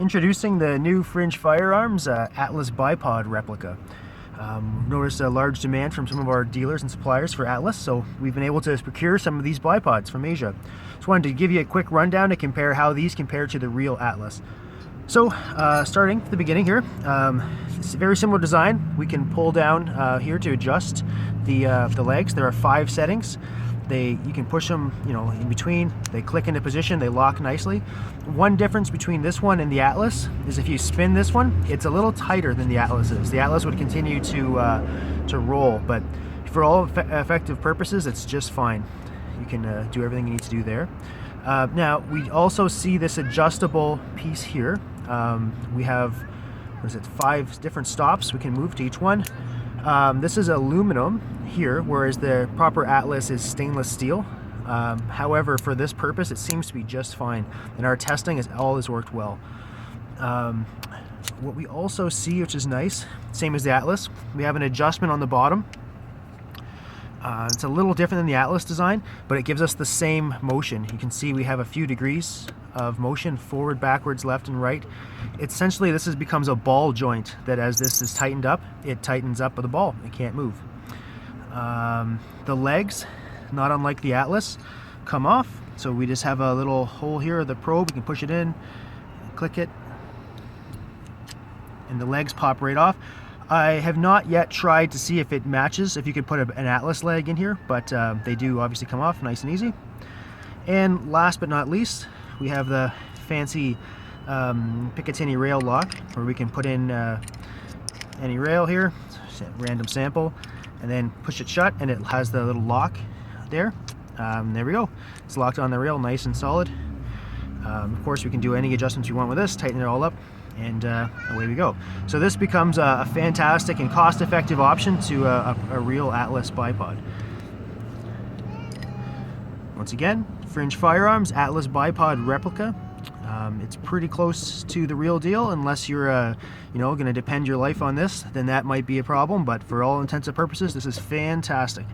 Introducing the new Fringe Firearms Atlas bipod replica. Noticed a large demand from some of our dealers and suppliers for Atlas, so we've been able to procure some of these bipods from Asia. Just wanted to give you a quick rundown to compare how these compare to the real Atlas. So, starting at the beginning here, it's a very similar design. We can pull down here to adjust the legs. There are 5 settings. You can push them, in between. They click into position. They lock nicely. One difference between this one and the Atlas is if you spin this one, it's a little tighter than the Atlas is. The Atlas would continue to roll, but for all effective purposes, it's just fine. You can do everything you need to do there. Now, we also see this adjustable piece here. We have, 5 different stops we can move to each one. This is aluminum here, whereas the proper Atlas is stainless steel. However, for this purpose, it seems to be just fine. In our testing, all has worked well. What we also see, which is nice, same as the Atlas, we have an adjustment on the bottom. It's a little different than the Atlas design, but it gives us the same motion. You can see we have a few degrees of motion, forward, backwards, left, and right. Essentially, this becomes a ball joint that as this is tightened up, it tightens up the ball. It can't move. The legs, not unlike the Atlas, come off. So we just have a little hole here, the probe. We can push it in, click it, and the legs pop right off. I have not yet tried to see if it matches, if you could put an Atlas leg in here, but they do obviously come off nice and easy. And last but not least, we have the fancy Picatinny rail lock, where we can put in any rail here, random sample, and then push it shut, and it has the little lock there. There we go. It's locked on the rail, nice and solid. Of course, we can do any adjustments you want with this, tighten it all up, and away we go. So this becomes a fantastic and cost-effective option to a real Atlas bipod. Once again, Fringe Firearms Atlas bipod replica. It's pretty close to the real deal, unless you're going to depend your life on this, then that might be a problem, but for all intents and purposes, this is fantastic.